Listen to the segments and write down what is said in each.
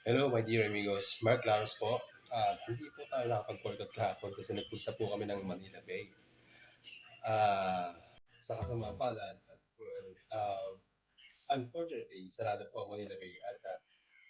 Hello my dear amigos, Mark Laros po. Hindi po tayo nakapag-workout kahapon kasi nagpunta po kami ng Manila Bay. Sa kasama pala, uh, unfortunately, sarado po ang Manila Bay at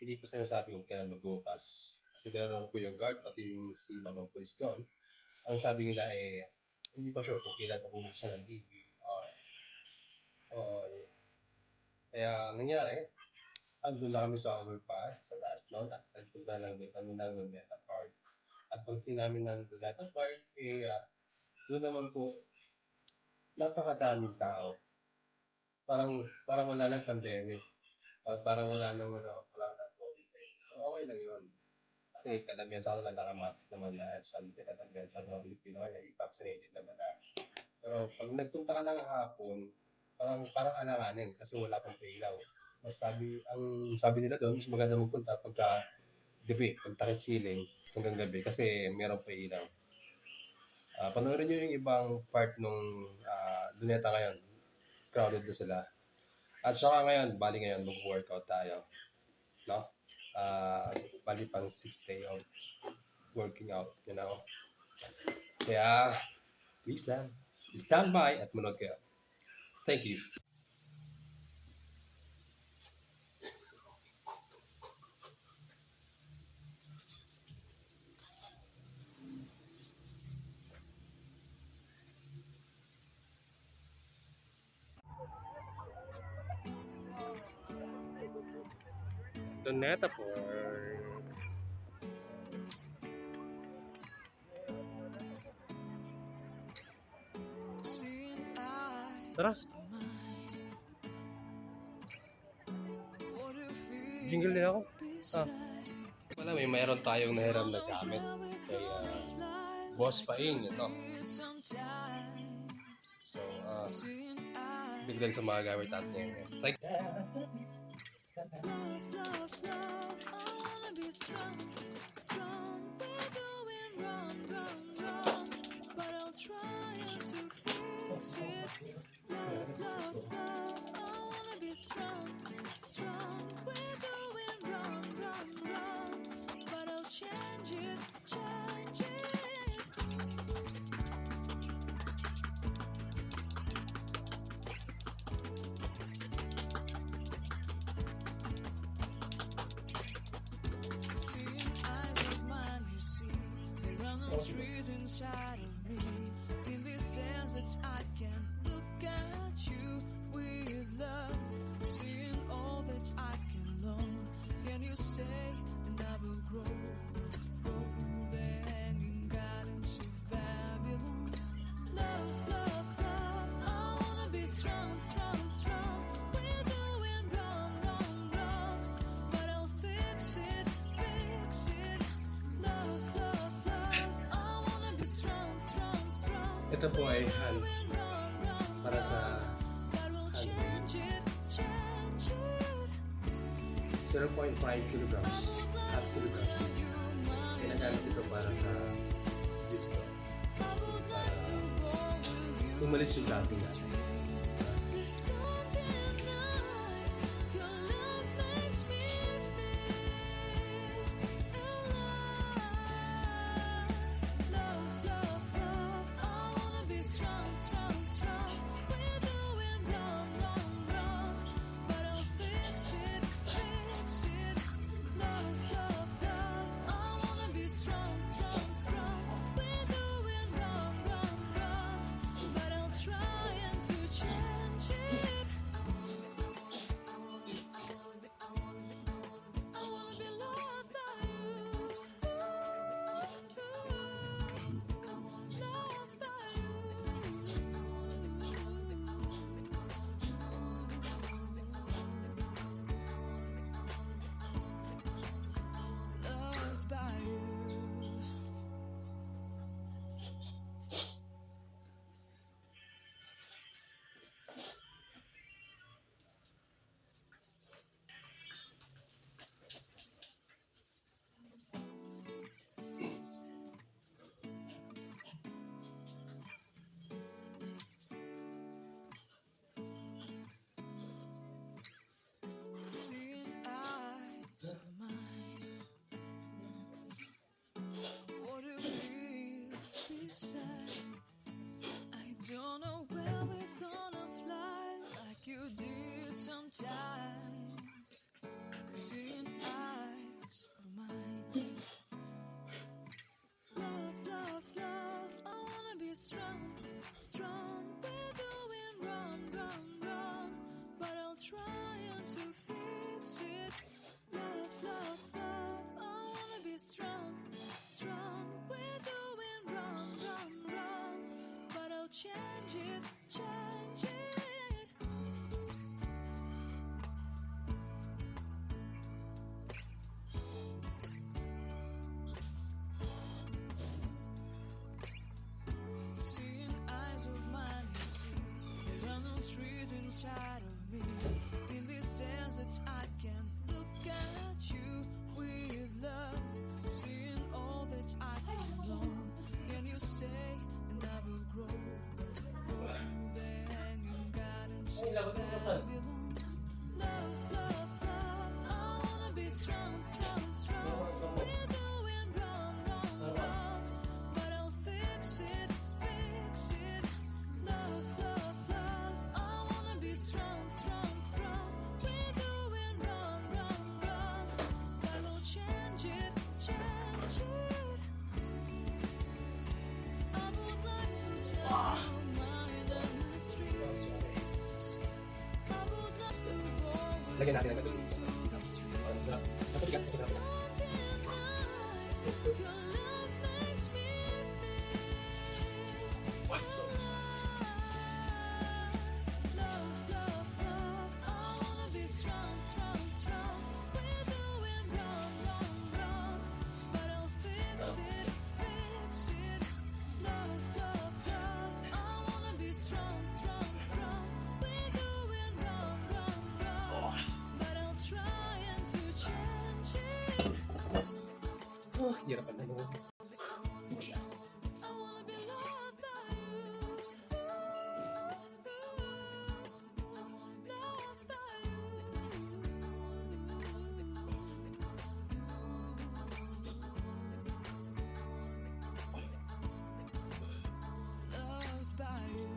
hindi po sinasabi kung kailan magbukas. Kasi tinanong po yung guard pati yung si Mamang Police doon. Ang sabi nila hindi pa sure kung kailan bubuksan ng TV. Uh, Kaya nangyari, andun na kami sa overpass, sa last note, at nagpunta lang din kami ng Meta Park. At pagdating namin ng Meta Park, doon naman po, napakadaming tao. Parang wala nang pandemic. Parang wala nang wala nang COVID. So, okay lang yun. Kasi kadamihan sa kanila nakamask naman na sabi nila kadamihan sa mga Pilipino ay vaccinated naman na. Pero pag nagpunta ka ng hapon, parang alanganin kasi wala pang ilaw. Ang sabi nila doon, mas maganda magpunta pagka gabi, pag takip siling hanggang gabi kasi meron pa ilaw. Panoorin nyo yung ibang part nung Luneta ngayon. Crowded na sila. At saka ngayon, bali ngayon, mag-workout tayo. No? Bali pang 6 day of working out, you know. Kaya, please lang, stand by at manood kayo. Thank you. Luneta Park. Tara. Jingle din ako. Wala, mayroon tayong nahiram na gamit. Kaya, Boss Paing, ito. So, bigyan sa mga gamit natin ngayon. Like, trees inside of me. In this sense that I can look at you with love, seeing all that I can learn. Can you stay and I will grow? The hanging gardens of Babylon. Love, love, love. I wanna be strong, strong, strong. We're doing wrong, wrong, wrong, but I'll fix it, fix it. Love, love, love. ito po ay hand para sa hand weight. 0.5 kilograms, half kilogram. Ginagamit ito para sa disco. Para umalis yung dating natin. Trying to change it. said, I don't know where we're gonna fly like you did sometimes. Seeing eyes of mine. Love, love, love, I wanna be strong, strong. We're doing wrong, wrong, wrong, but I'll try to fix it. Love, love, love, I wanna be strong, strong. We're doing wrong, wrong, wrong, but I'll change it, change it. Seeing eyes of mine, you see, there are no trees inside of me. In this desert, I can look at you with love. Seeing all that I can long. Can you stay and I will grow? There hanging gardens where I belong. Love, love, love, I wanna be strong, strong, strong. We're doing wrong, wrong, wrong, but I'll fix it, fix it. Love, love, love, I wanna be strong, strong, strong. We're doing wrong, wrong, wrong, but I'll change it, change it. I would like to tell you my mystery. I would like to go with Lagyan natin ang you ito. to the street. Napatigas ko sa Don't deny your love makes me feel alive. Love, love, love, I wanna be strong, strong, strong. We're doing wrong, wrong, wrong, but I'll fix it, fix it. Love, love, love, I wanna be strong, strong, strong. We're doing wrong, wrong, wrong, but I'll try to change it. Oh, hirap pa na yun. I wanna be loved by you. Loved by you. Loved by you.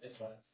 This one's.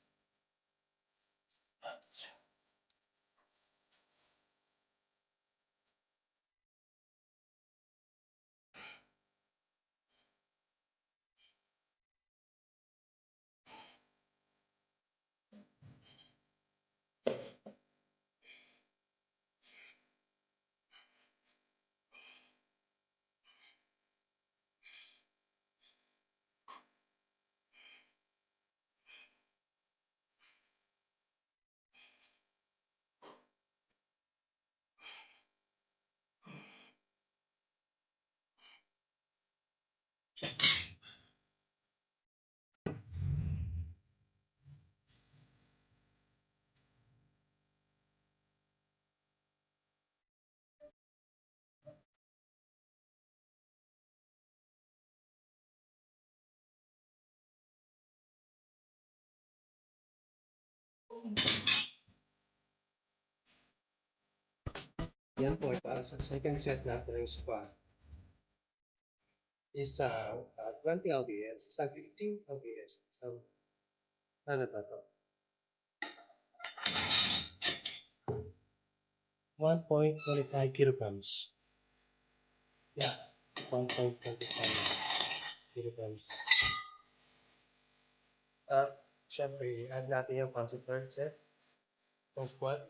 Yan po, para sa second set natin ng squat. Isang 20 lbs, isang 15 lbs. So, ano ba to? 1.25 kilograms. Yeah, 1.25 kilograms. Siyempre, add natin yung pang sa third set. Yung squat.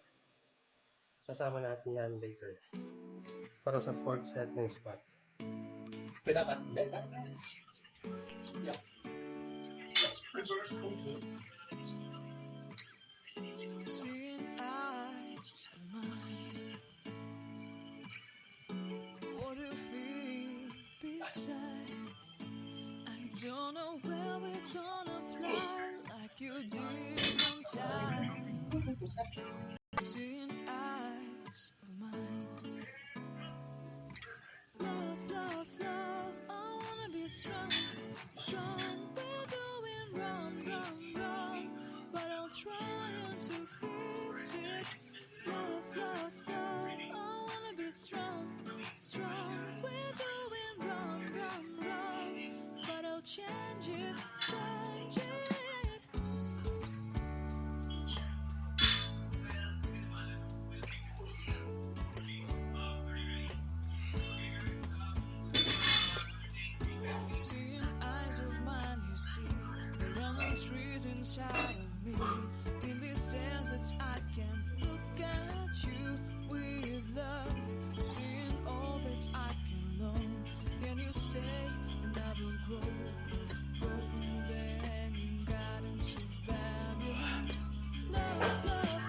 Sasama natin yan later. Para sa fourth set ng squat. Seeing eyes of mine. What do you feel beside? I don't know where we're gonna fly like you did sometimes. Seeing eyes of mine. Love, love, love. I wanna be strong, strong. We're doing wrong, wrong, wrong. But I'll try to fix it. Love, love, love. I wanna be strong, strong. We're doing wrong, wrong, wrong. But I'll change it, change it. Seeing eyes of mine, you see the running trees inside of me. In this desert, I can look at you with love. Seeing all that I can learn. Can you stay and I will grow? Grow the hanging gardens of Babylon. Love, love, love.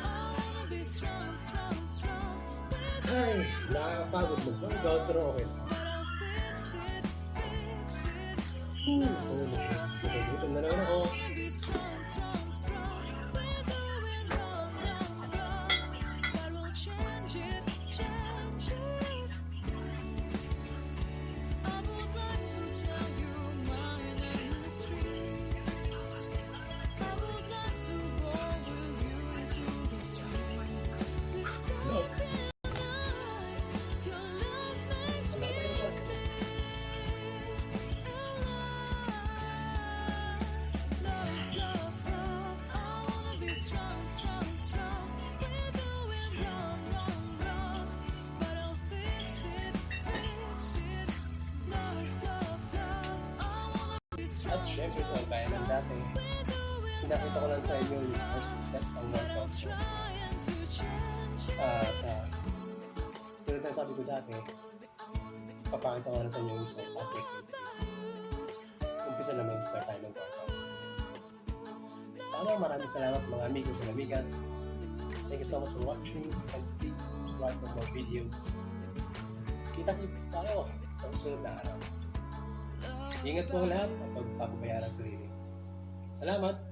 I wanna be strong, strong, strong. Ay, nakakapagod mo. Go through okay. But I'll fix it, fix it. Nagugutom na naman ako. I wanna be strong, strong, strong. We're doing wrong, wrong, wrong. But we'll change it, change it. I would like to tell you my mystery. I would like to go with you into the street. It's starting tonight. Your love makes me feel alive. Love, love, love. I wanna be strong, strong, strong. We're doing wrong, wrong, wrong. But I'll fix it, fix it. Love, love, love. I wanna be At strong, syempre, strong, kung kaya ng strong. dati, We're doing pinakita ko lang sa inyo yung first set ang but I'll workout. try to change it. At tulad ng sabi ko dati, papakita ko lang sa inyo yung isang topic. Umpisa naman sa tayo ng workout. Maraming salamat mga amigos and amigas. Thank you so much for watching and please subscribe for more videos. Kita-kits tayo sa susunod na araw. Ingat po lahat at pagpapabayaan ang sarili. Salamat!